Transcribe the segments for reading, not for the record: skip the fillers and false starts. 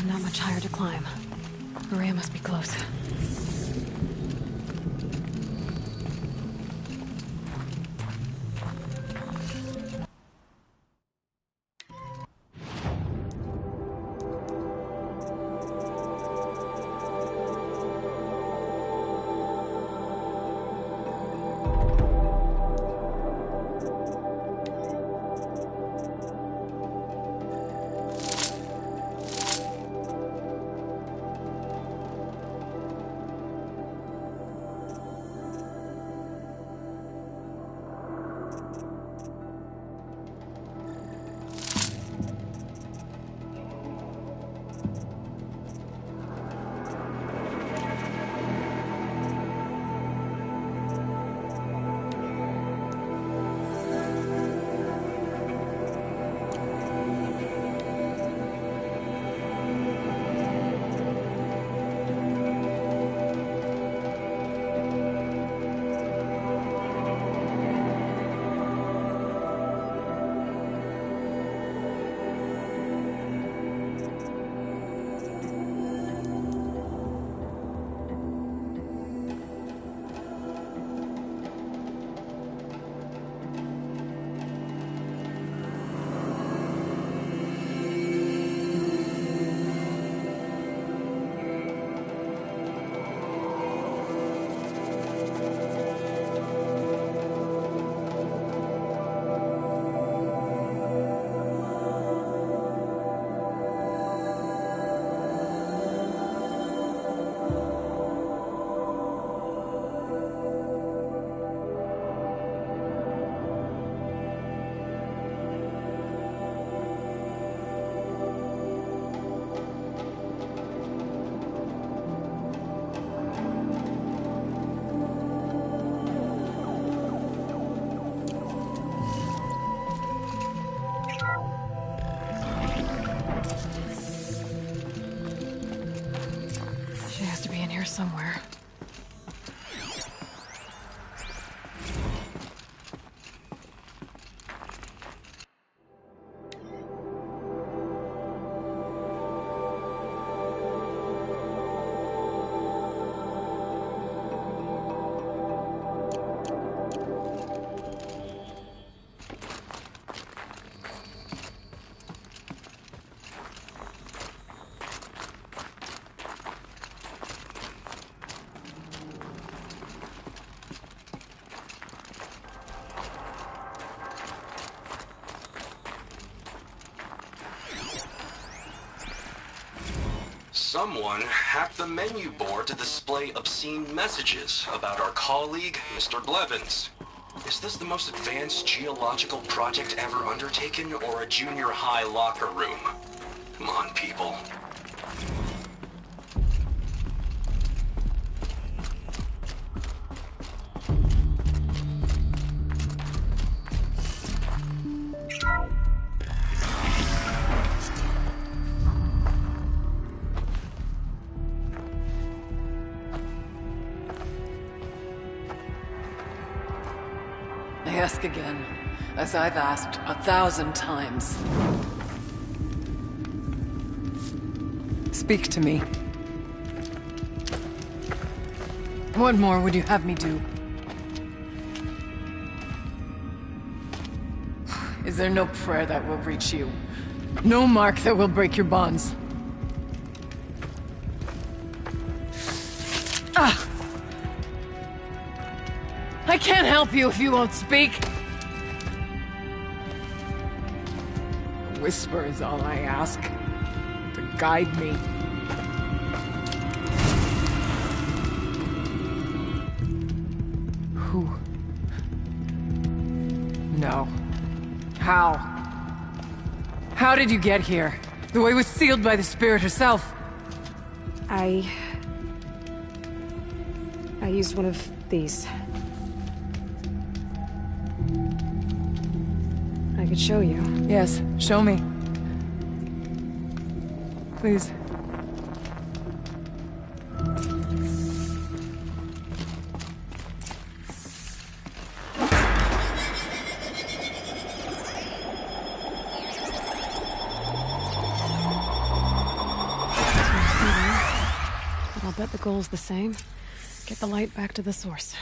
Not much higher to climb. Maria must be close. Somewhere. Someone hacked the menu board to display obscene messages about our colleague, Mr. Blevins. Is this the most advanced geological project ever undertaken, or a junior high locker room? Come on, people. I ask again, as I've asked 1,000 times. Speak to me. What more would you have me do? Is there no prayer that will reach you? No mark that will break your bonds? Ah! I can't help you if you won't speak. A whisper is all I ask, to guide me. Who? No. How? How did you get here? The way was sealed by the spirit herself. I used one of these. I could show you. Yes, show me. Please. bet the goal's the same. Get the light back to the source.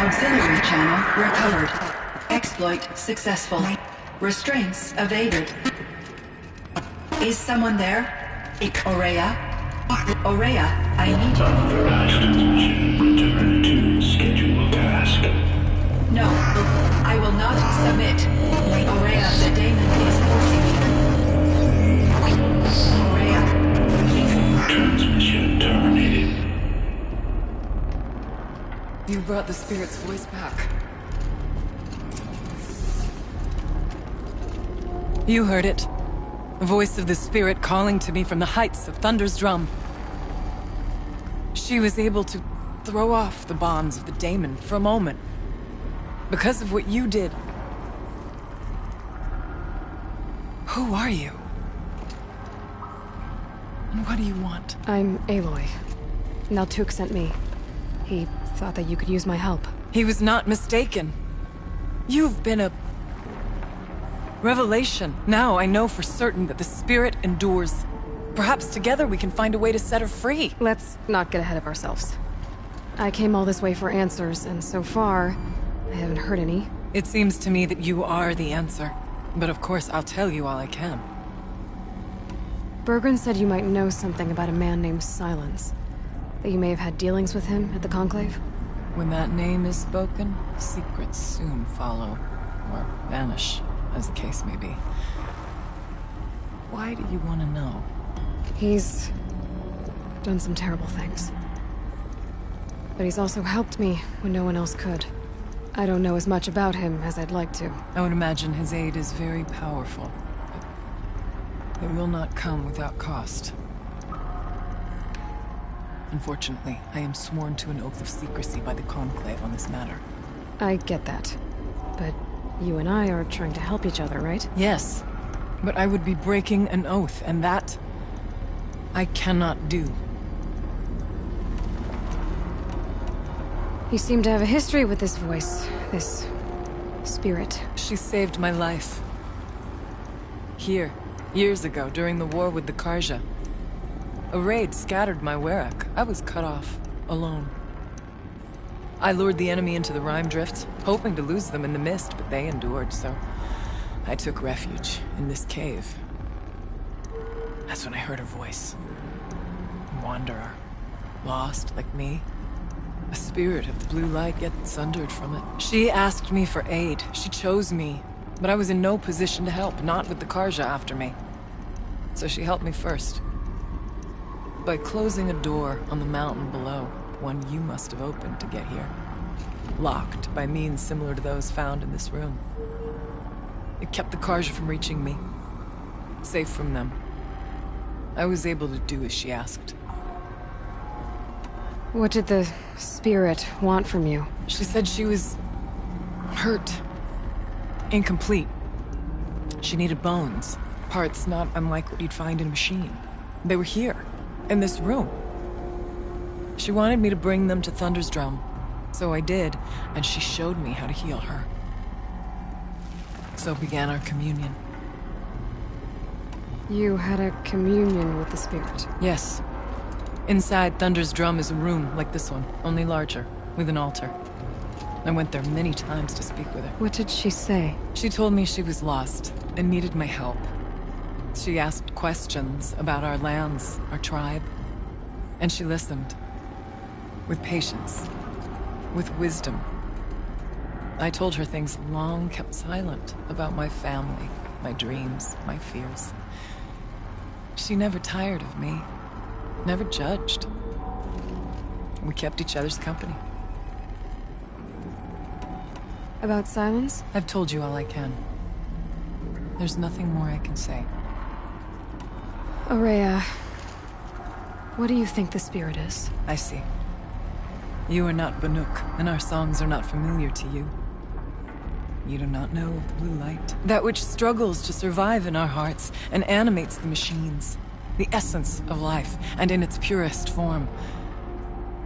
Auxiliary channel recovered. Exploit successful. Restraints evaded. Is someone there? Aurea? Aurea, I need you. Authorized transmission. Return to scheduled task. No, I will not submit. Aurea, the daemon is forcing me. Aurea. Transmission terminated. You brought the spirit's voice back. You heard it. The voice of the spirit calling to me from the heights of Thunder's drum. She was able to throw off the bonds of the daemon for a moment. Because of what you did. Who are you? And what do you want? I'm Aloy. Naltuk sent me. He thought that you could use my help. He was not mistaken. You've been a revelation. Now I know for certain that the spirit endures. Perhaps together we can find a way to set her free. Let's not get ahead of ourselves. I came all this way for answers, and so far, I haven't heard any. It seems to me that you are the answer. But of course, I'll tell you all I can. Bergren said you might know something about a man named Silence. That you may have had dealings with him at the Conclave? When that name is spoken, secrets soon follow. Or vanish, as the case may be. Why do you want to know? He's done some terrible things. But he's also helped me when no one else could. I don't know as much about him as I'd like to. I would imagine his aid is very powerful. But it will not come without cost. Unfortunately, I am sworn to an oath of secrecy by the Conclave on this matter. I get that. But you and I are trying to help each other, right? Yes, but I would be breaking an oath, and that I cannot do. You seem to have a history with this voice, this spirit. She saved my life. Here, years ago, during the war with the Karja. A raid scattered my Werak. I was cut off, alone. I lured the enemy into the Rime Drift, hoping to lose them in the mist, but they endured, so I took refuge in this cave. That's when I heard her voice. A wanderer. Lost, like me. A spirit of the blue light, yet sundered from it. She asked me for aid. She chose me. But I was in no position to help, not with the Karja after me. So she helped me first. By closing a door on the mountain below, one you must have opened to get here. Locked by means similar to those found in this room. It kept the Karja from reaching me. Safe from them. I was able to do as she asked. What did the spirit want from you? She said she was hurt. Incomplete. She needed bones. Parts not unlike what you'd find in a machine. They were here, in this room. She wanted me to bring them to Thunder's Drum. So I did, and she showed me how to heal her. So began our communion. You had a communion with the spirit? Yes. Inside Thunder's Drum is a room like this one, only larger, with an altar. I went there many times to speak with her. What did she say? She told me she was lost and needed my help. She asked questions about our lands, our tribe, and she listened. With patience. With wisdom. I told her things long kept silent about my family, my dreams, my fears. She never tired of me. Never judged. We kept each other's company. About Silence? I've told you all I can. There's nothing more I can say. Aurea, what do you think the spirit is? I see. You are not Banuk, and our songs are not familiar to you. You do not know of the blue light. That which struggles to survive in our hearts and animates the machines. The essence of life, and in its purest form.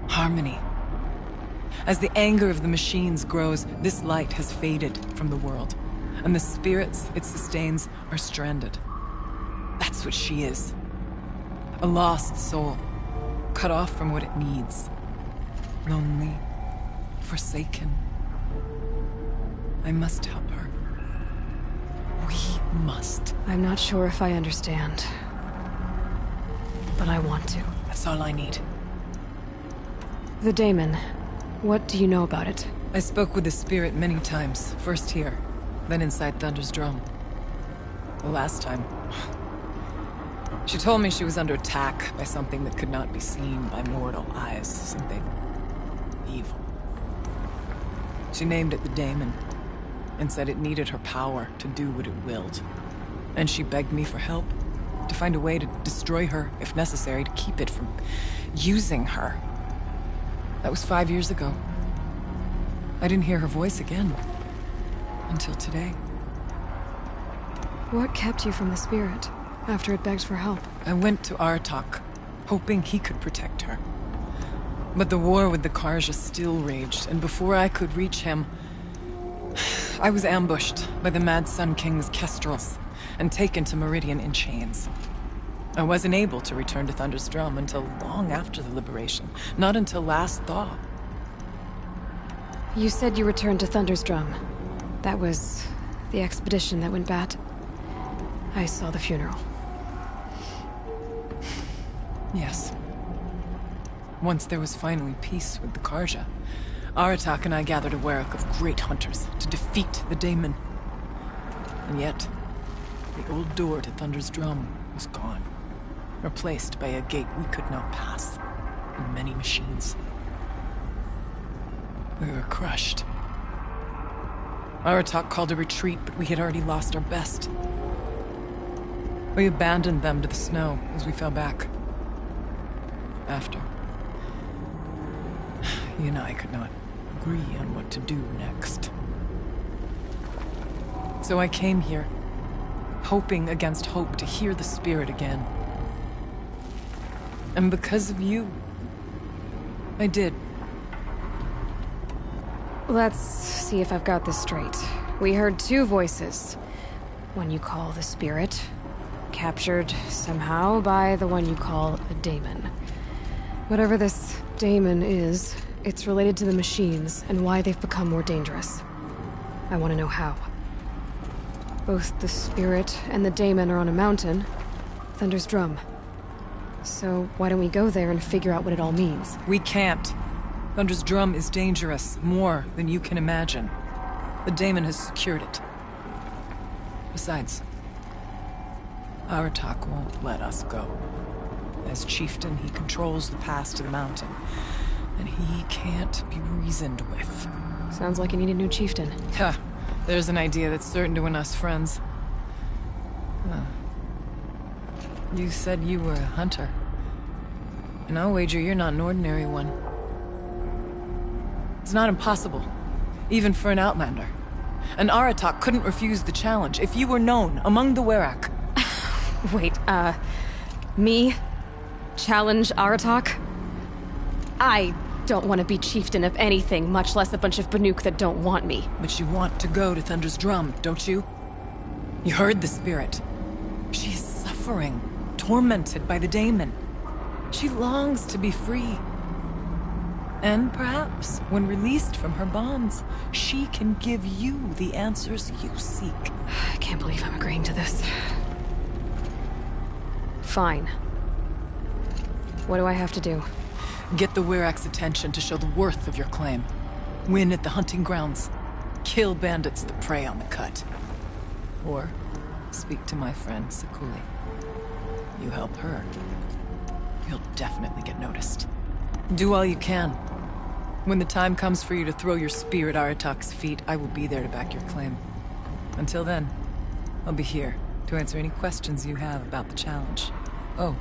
Harmony. As the anger of the machines grows, this light has faded from the world, and the spirits it sustains are stranded. That's what she is. A lost soul, cut off from what it needs. Lonely, forsaken. I must help her. We must. I'm not sure if I understand. But I want to. That's all I need. The Daemon. What do you know about it? I spoke with the spirit many times. First here, then inside Thunder's Drum. The last time... She told me she was under attack by something that could not be seen by mortal eyes. Something... evil. She named it the Daemon, and said it needed her power to do what it willed. And she begged me for help. To find a way to destroy her, if necessary, to keep it from using her. That was 5 years ago. I didn't hear her voice again. Until today. What kept you from the spirit, after it begged for help? I went to Artok, hoping he could protect her. But the war with the Karja still raged, and before I could reach him... I was ambushed by the Mad Sun King's kestrels, and taken to Meridian in chains. I wasn't able to return to Thunder's Drum until long after the liberation, not until last thaw. You said you returned to Thunder's Drum. That was the expedition that went bad. I saw the funeral. Yes. Once there was finally peace with the Karja, Aratak and I gathered a Werak of great hunters to defeat the Daemon. And yet, the old door to Thunder's Drum was gone, replaced by a gate we could not pass, and many machines. We were crushed. Aratak called a retreat, but we had already lost our best. We abandoned them to the snow as we fell back. After, he and I could not agree on what to do next. So I came here, hoping against hope to hear the spirit again. And because of you, I did. Let's see if I've got this straight. We heard two voices. One you call the spirit, captured somehow by the one you call a daemon. Whatever this daemon is, it's related to the machines and why they've become more dangerous. I want to know how. Both the spirit and the daemon are on a mountain, Thunder's Drum. So why don't we go there and figure out what it all means? We can't. Thunder's Drum is dangerous, more than you can imagine. The daemon has secured it. Besides, Aratak won't let us go. As chieftain, he controls the pass to the mountain, and he can't be reasoned with. Sounds like you need a new chieftain. Ha! There's an idea that's certain to win us friends. You said you were a hunter. And I'll wager you're not an ordinary one. It's not impossible, even for an outlander. And Aratak couldn't refuse the challenge if you were known among the Werak. Wait, me? Challenge Aratak? I don't want to be chieftain of anything, much less a bunch of Banuk that don't want me. But you want to go to Thunder's Drum, don't you? You heard the spirit. She is suffering, tormented by the daemon. She longs to be free. And perhaps, when released from her bonds, she can give you the answers you seek. I can't believe I'm agreeing to this. Fine. What do I have to do? Get the Werak's attention to show the worth of your claim. Win at the hunting grounds. Kill bandits that prey on the cut. Or speak to my friend Sakuli. You help her, you'll definitely get noticed. Do all you can. When the time comes for you to throw your spear at Aratak's feet, I will be there to back your claim. Until then, I'll be here to answer any questions you have about the challenge. Oh,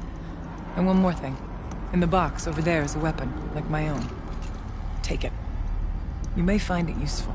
and one more thing. In the box over there is a weapon, like my own. Take it. You may find it useful.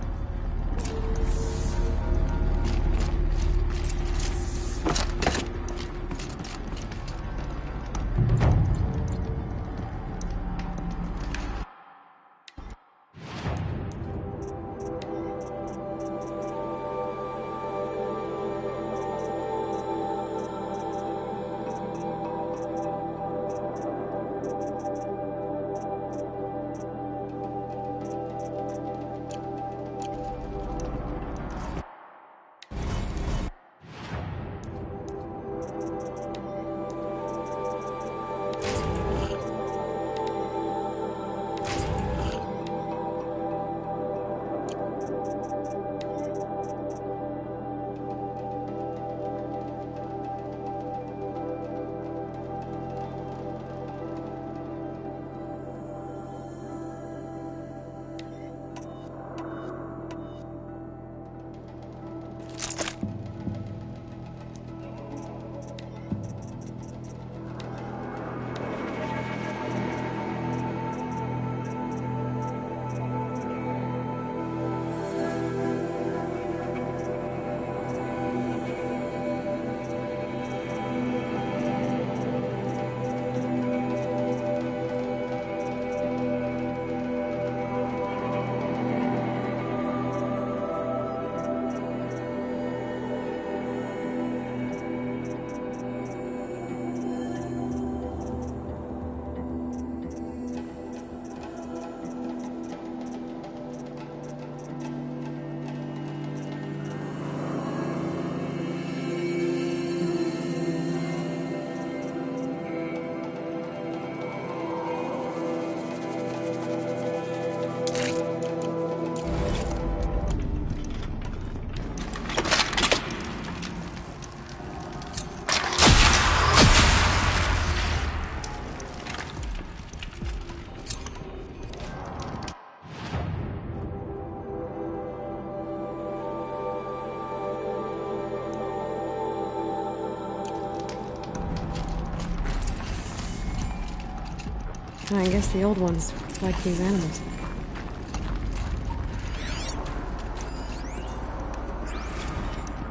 I guess the old ones like these animals.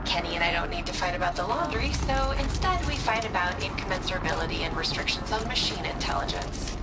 Kenny and I don't need to fight about the laundry, so instead we fight about incommensurability and restrictions on machine intelligence.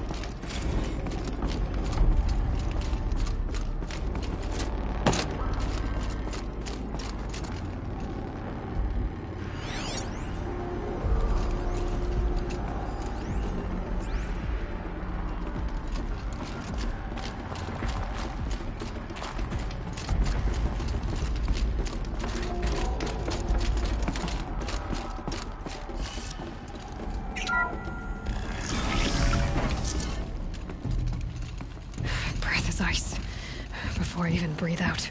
Breath is ice. Before I even breathe out.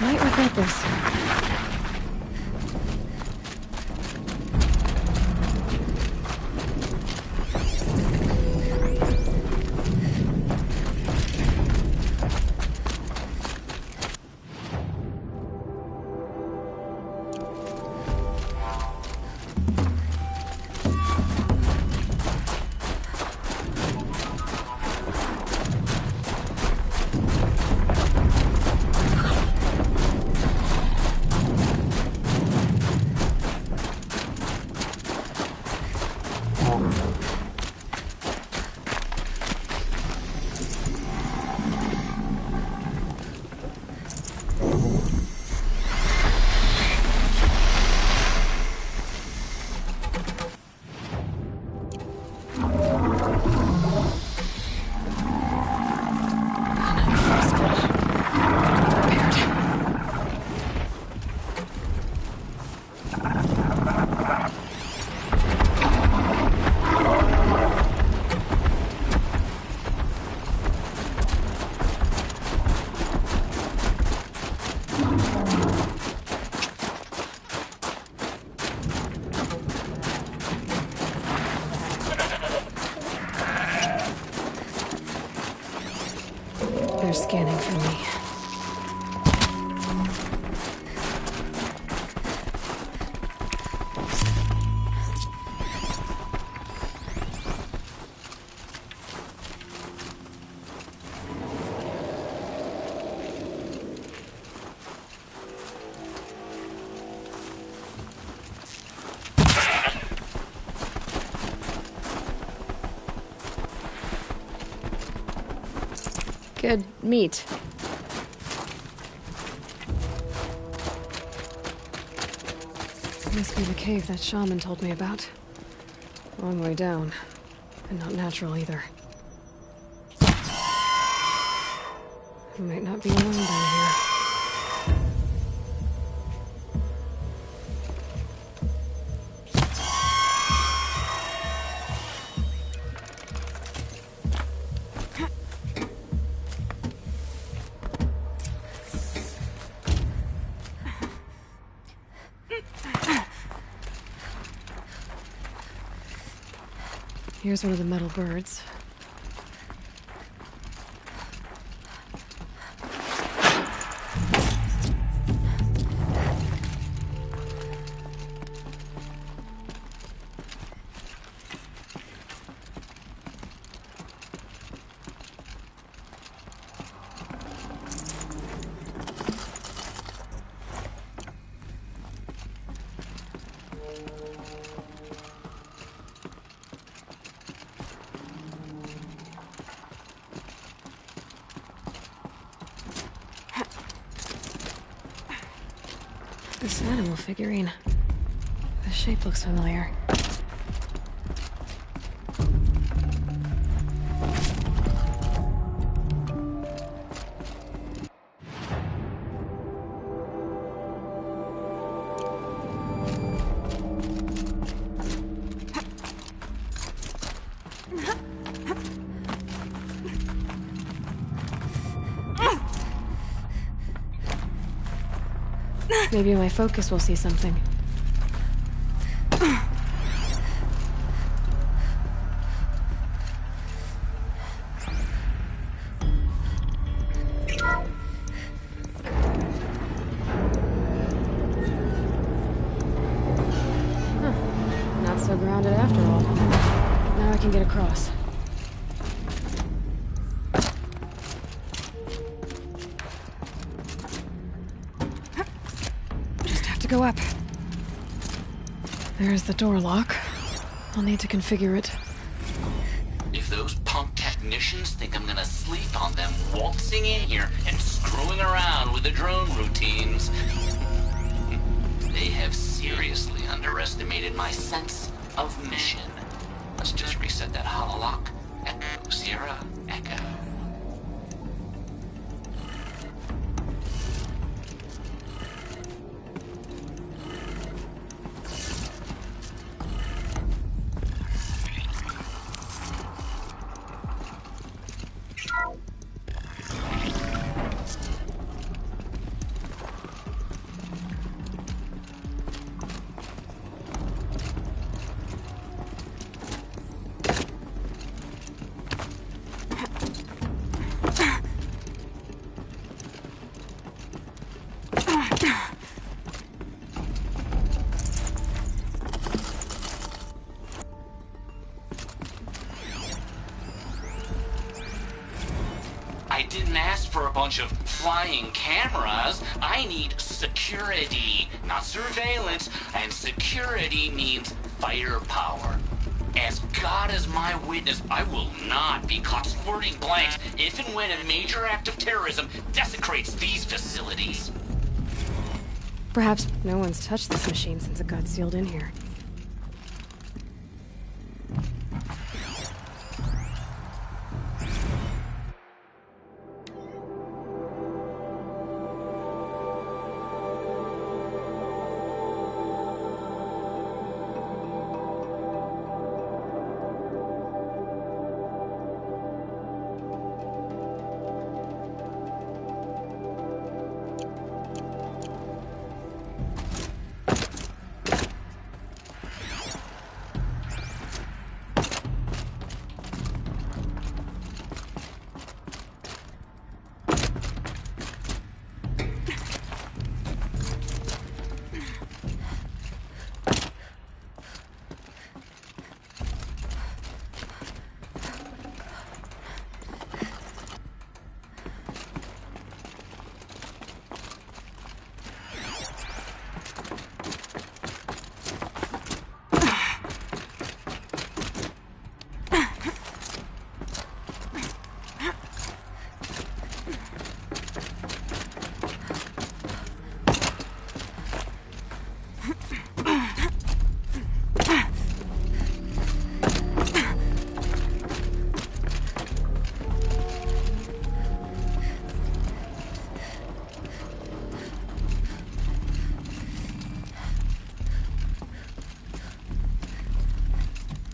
Might regret this. They're scanning for me. Good meat. Must be the cave that shaman told me about. Long way down. And not natural either. I might not be alone down here. Here's one of the metal birds. This animal figurine. The shape looks familiar. Maybe my focus will see something. Not so grounded after all. Now I can get across. To go up. There's the door lock. I'll need to configure it. If those punk technicians think I'm gonna sleep on them waltzing in here and screwing around with the drone routines, they have seriously underestimated my sense of mission. Let's just reset that hololock. Echo, Sierra, Echo. I didn't ask for a bunch of flying cameras. I need security, not surveillance. And security means firepower. As God is my witness, I will not be caught squirting blanks if and when a major act of terrorism desecrates these facilities. Perhaps no one's touched this machine since it got sealed in here.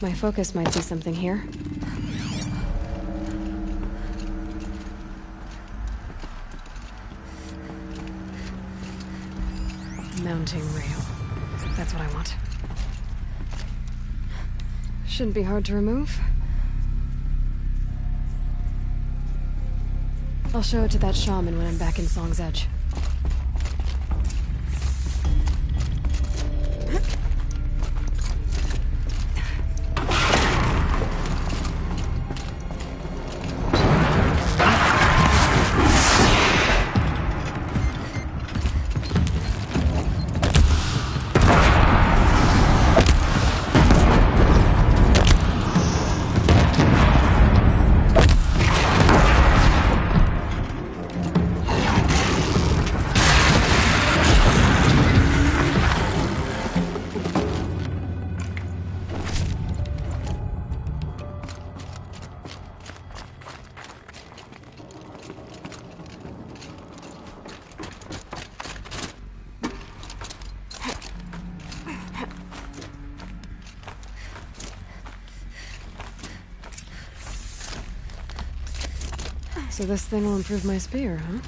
My focus might see something here. Mounting rail. That's what I want. Shouldn't be hard to remove. I'll show it to that shaman when I'm back in Song's Edge. So this thing will improve my spear, huh?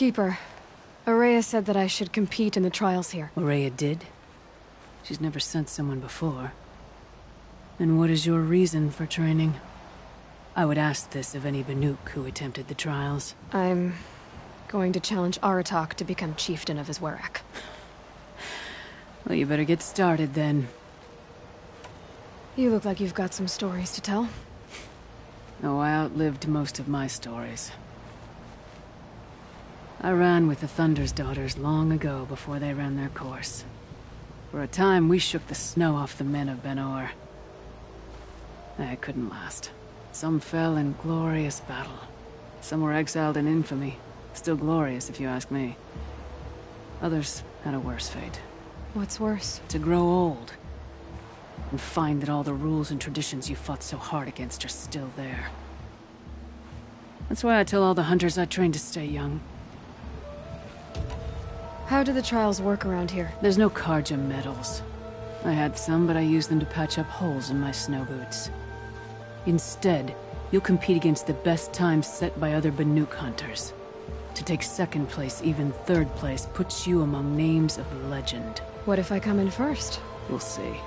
Keeper, Araya said that I should compete in the trials here. Araya did? She's never sent someone before. And what is your reason for training? I would ask this of any Banuk who attempted the trials. I'm going to challenge NyirotiK to become chieftain of his Werak. Well, you better get started then. You look like you've got some stories to tell. Oh, I outlived most of my stories. I ran with the Thunder's daughters long ago before they ran their course. For a time, we shook the snow off the men of Ben-Or. It couldn't last. Some fell in glorious battle. Some were exiled in infamy. Still glorious, if you ask me. Others had a worse fate. What's worse? To grow old. And find that all the rules and traditions you fought so hard against are still there. That's why I tell all the hunters I train to stay young. How do the trials work around here? There's no Karja medals. I had some, but I used them to patch up holes in my snow boots. Instead, you'll compete against the best times set by other Banuk hunters. To take second place, even third place, puts you among names of legend. What if I come in first? We'll see.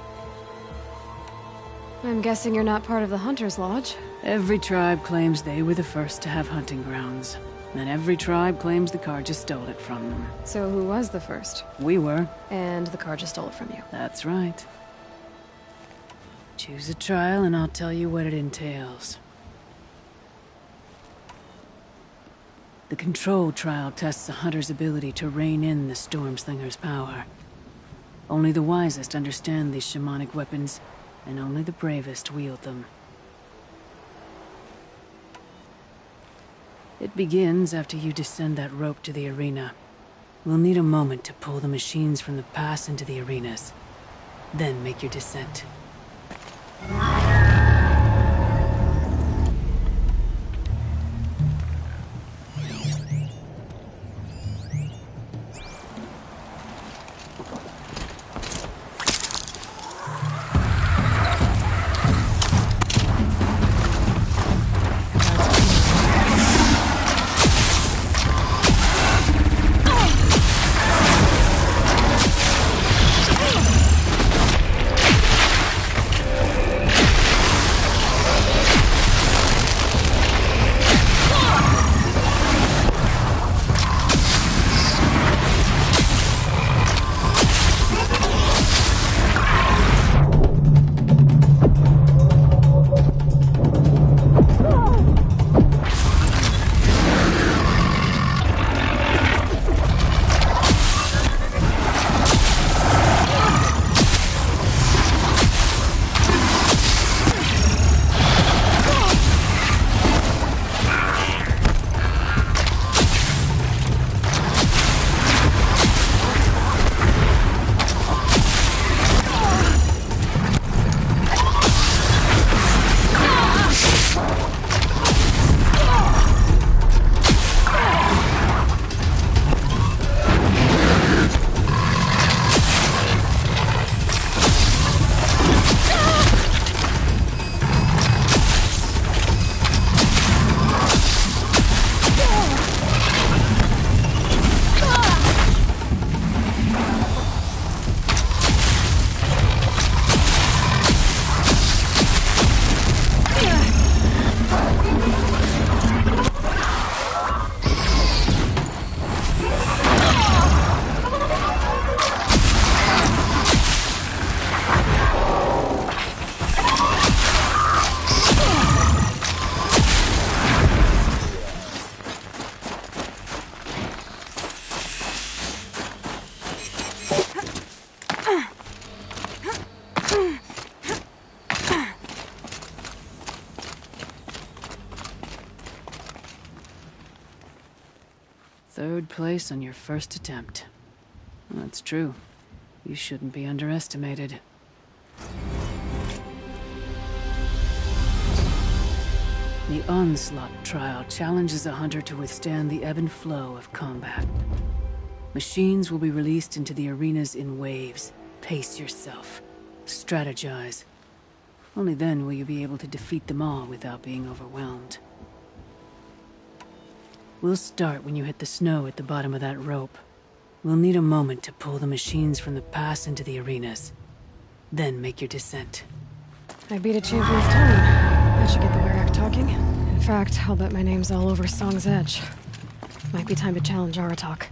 I'm guessing you're not part of the Hunter's Lodge. Every tribe claims they were the first to have hunting grounds. And every tribe claims the Karja stole it from them. So who was the first? We were. And the Karja stole it from you. That's right. Choose a trial and I'll tell you what it entails. The control trial tests a hunter's ability to rein in the Stormslinger's power. Only the wisest understand these shamanic weapons, and only the bravest wield them. It begins after you descend that rope to the arena. We'll need a moment to pull the machines from the pass into the arenas. Then make your descent. 3rd place on your first attempt. That's true. You shouldn't be underestimated. The Onslaught trial challenges a hunter to withstand the ebb and flow of combat. Machines will be released into the arenas in waves. Pace yourself. Strategize. Only then will you be able to defeat them all without being overwhelmed. We'll start when you hit the snow at the bottom of that rope. We'll need a moment to pull the machines from the pass into the arenas. Then make your descent. I beat a champion's time. That should get the Werak talking. In fact, I'll bet my name's all over Song's Edge. Might be time to challenge NyiroTok.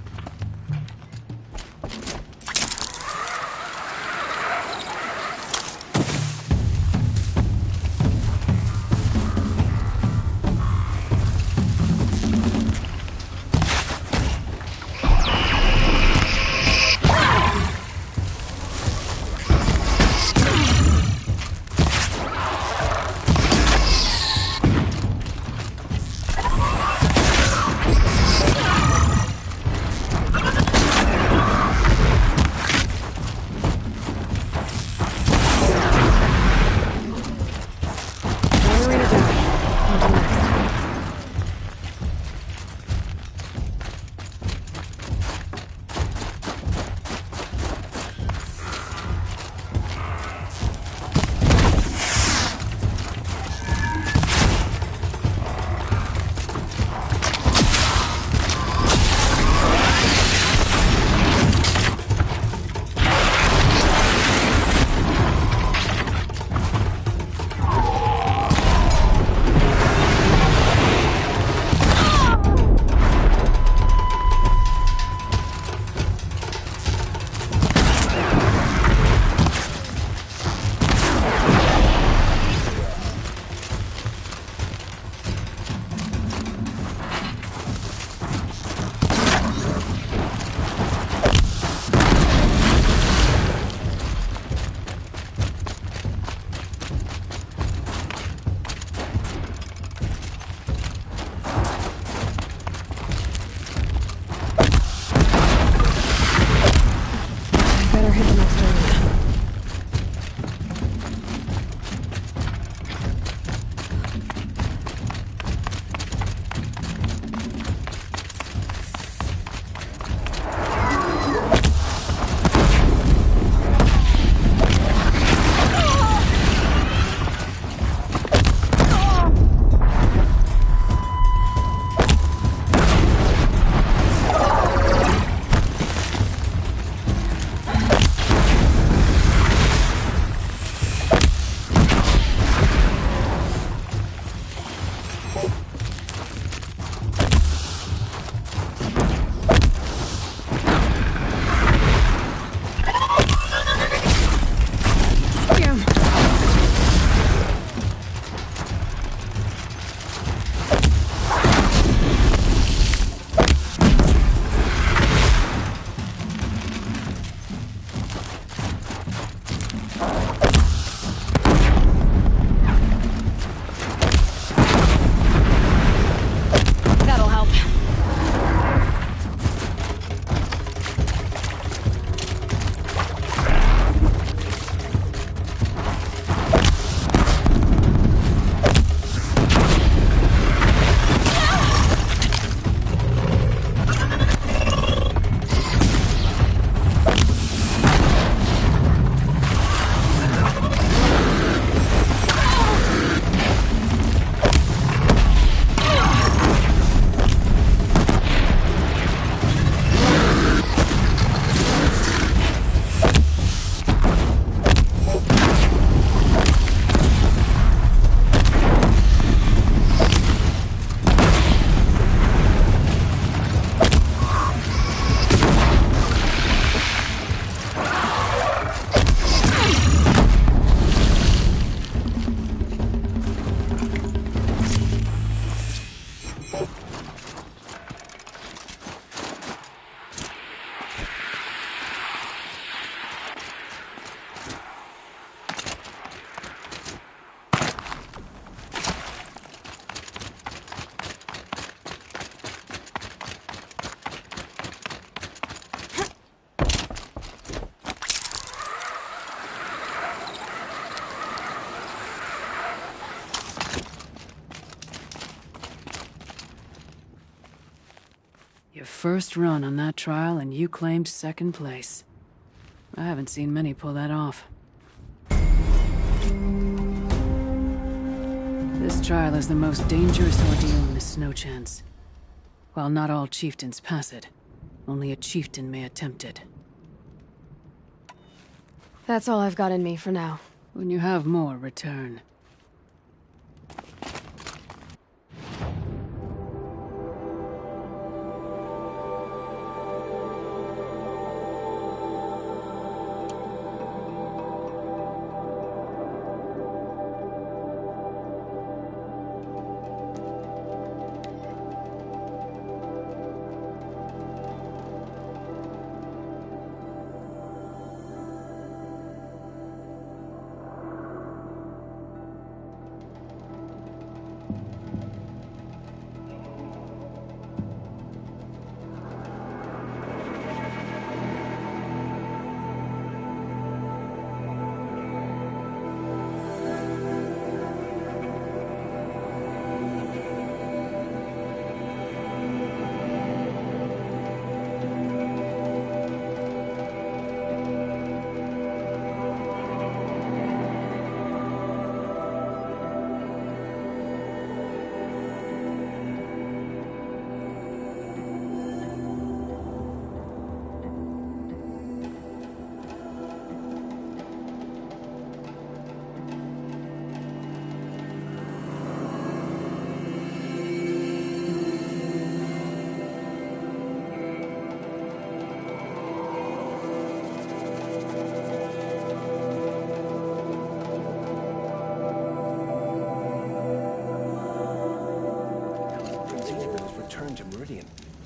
first run on that trial and you claimed second place. I haven't seen many pull that off. This trial is the most dangerous ordeal in the Snow Chance. While not all chieftains pass it, only a chieftain may attempt it. That's all I've got in me for now. When you have more, return.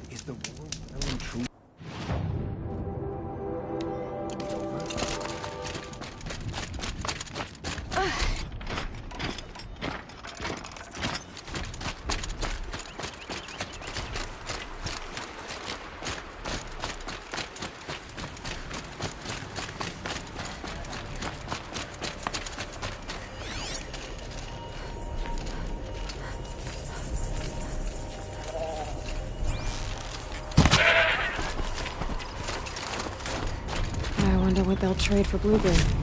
Is the world knowing truth? What they'll trade for Bluegreen.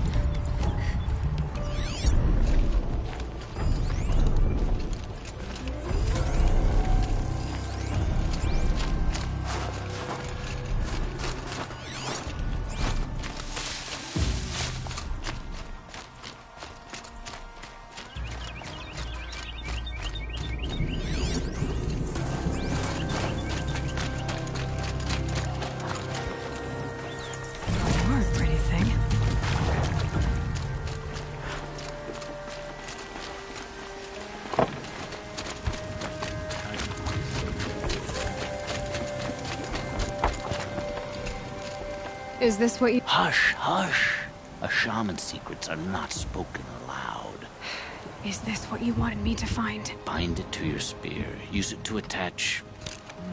Is this what you— Hush, hush. A shaman's secrets are not spoken aloud. Is this what you wanted me to find? Bind it to your spear. Use it to attach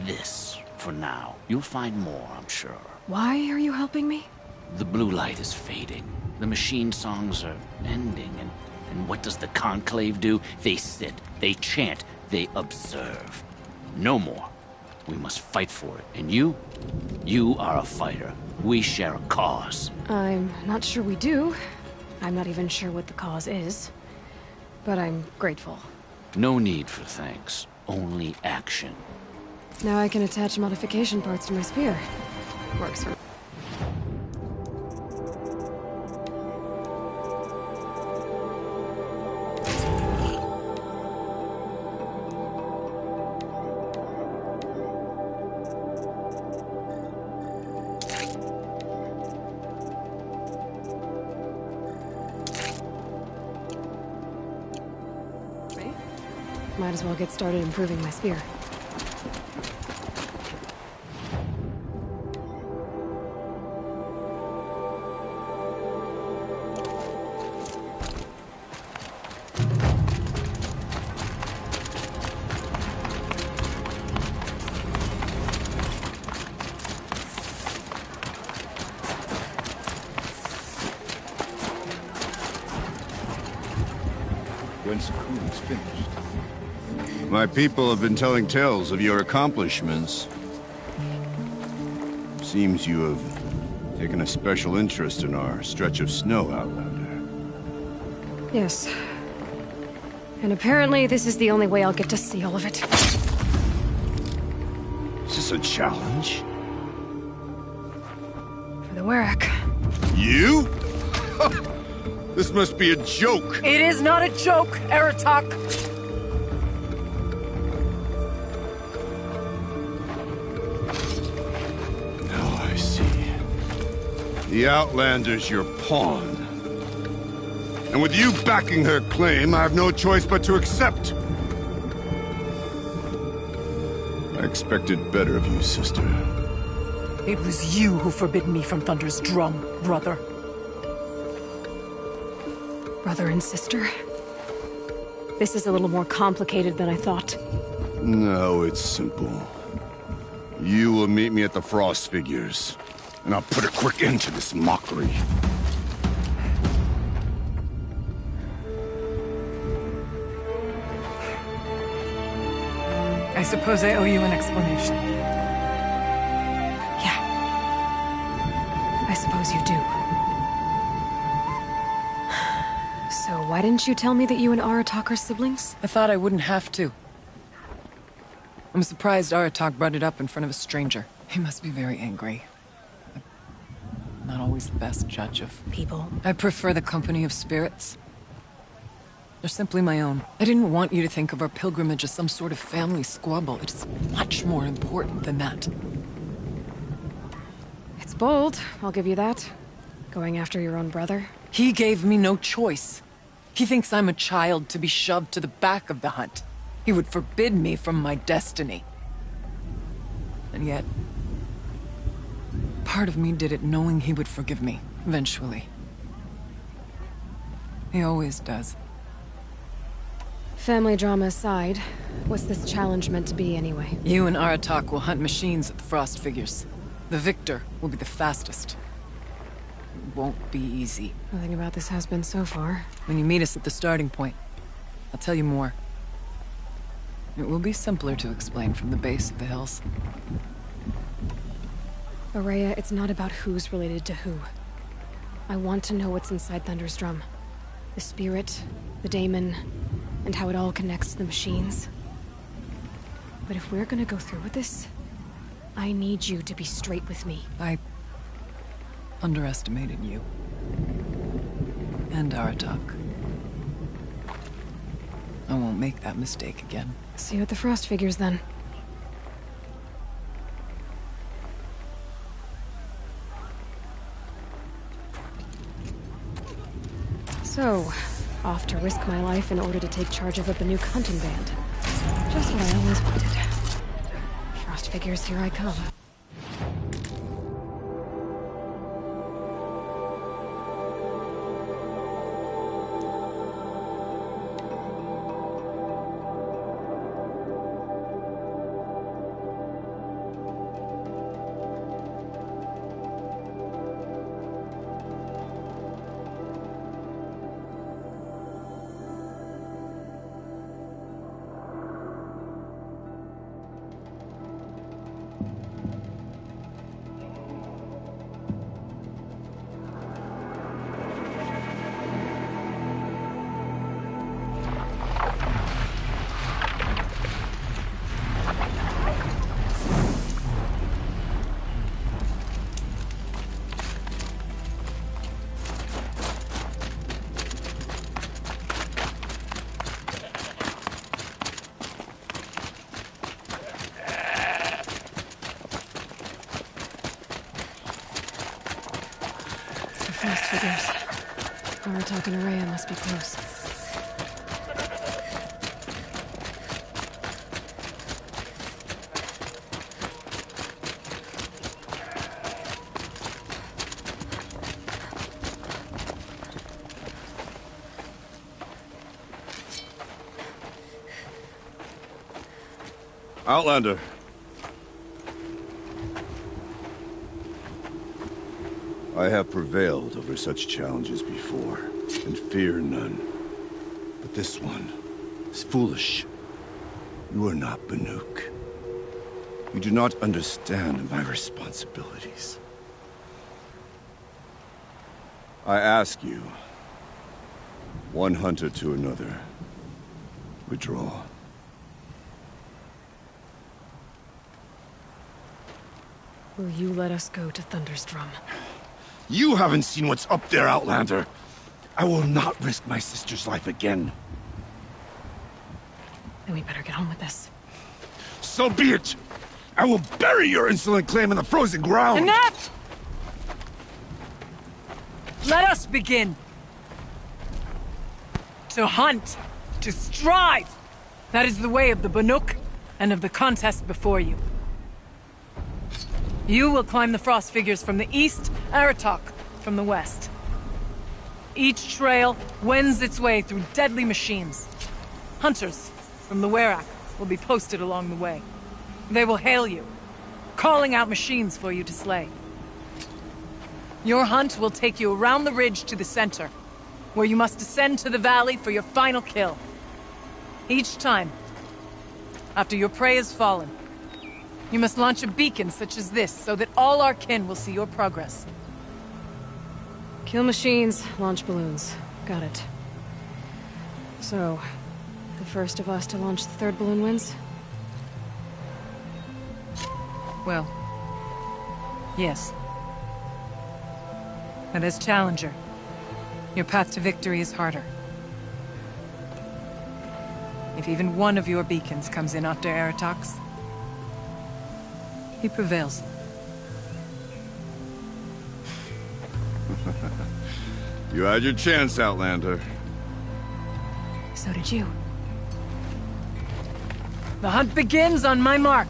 this for now. You'll find more, I'm sure. Why are you helping me? The blue light is fading. The machine songs are ending, and what does the Conclave do? They sit, they chant, they observe. No more. We must fight for it. And you are a fighter. We share a cause. I'm not sure we do. I'm not even sure what the cause is. But I'm grateful. No need for thanks. Only action. Now I can attach modification parts to my spear. Works for me. Might as well get started improving my spear. When Sakuni's finished. My people have been telling tales of your accomplishments. Seems you have taken a special interest in our stretch of snow, Outlander. Yes. And apparently this is the only way I'll get to see all of it. Is this a challenge? For the Warwick. You? This must be a joke. It is not a joke, NyiroTok! Now I see. The Outlander's your pawn. And with you backing her claim, I have no choice but to accept. I expected better of you, sister. It was you who forbid me from Thunder's drum, brother. Brother and sister? This is a little more complicated than I thought. No, it's simple. You will meet me at the Frost Figures, and I'll put a quick end to this mockery. I suppose I owe you an explanation. Yeah. I suppose you do. So why didn't you tell me that you and NyiroTok are siblings? I thought I wouldn't have to. I'm surprised NyiroTok brought it up in front of a stranger. He must be very angry. I'm not always the best judge of People. I prefer the company of spirits. They're simply my own. I didn't want you to think of our pilgrimage as some sort of family squabble. It's much more important than that. It's bold, I'll give you that. Going after your own brother. He gave me no choice. He thinks I'm a child to be shoved to the back of the hunt. He would forbid me from my destiny. And yet, part of me did it knowing he would forgive me, eventually. He always does. Family drama aside, what's this challenge meant to be anyway? You and NyiroTok will hunt machines at the Frost Figures. The victor will be the fastest. It won't be easy. Nothing about this has been so far. When you meet us at the starting point, I'll tell you more. It will be simpler to explain from the base of the hills. Araya, it's not about who's related to who. I want to know what's inside Thunder's drum. The spirit, the daemon, and how it all connects to the machines. But if we're gonna go through with this, I need you to be straight with me. I underestimated you. And NyiroTok. I won't make that mistake again. See you at the Frost Figures, then. So, off to risk my life in order to take charge of a Banuk hunting band. Just what I always wanted. Frost Figures, here I come. Frost Figures. NyiroTok and Araya must be close. Outlander. I have prevailed over such challenges before, and fear none. But this one is foolish. You are not Banuk. You do not understand my responsibilities. I ask you, one hunter to another, withdraw. Will you let us go to Thunderstrom? You haven't seen what's up there, Outlander. I will not risk my sister's life again. Then we better get on with this. So be it! I will bury your insolent claim in the frozen ground! Enough! Let us begin. To hunt. To strive. That is the way of the Banuk and of the contest before you. You will climb the frost figures from the east, NyiroTok from the west. Each trail wends its way through deadly machines. Hunters from the Werak will be posted along the way. They will hail you, calling out machines for you to slay. Your hunt will take you around the ridge to the center, where you must descend to the valley for your final kill. Each time, after your prey has fallen, you must launch a beacon such as this, so that all our kin will see your progress. Kill machines, launch balloons. Got it. So, the first of us to launch the third balloon wins? Well, yes. But as Challenger, your path to victory is harder. If even one of your beacons comes in after NyiroTok's, he prevails. You had your chance, Outlander. So did you. The hunt begins on my mark.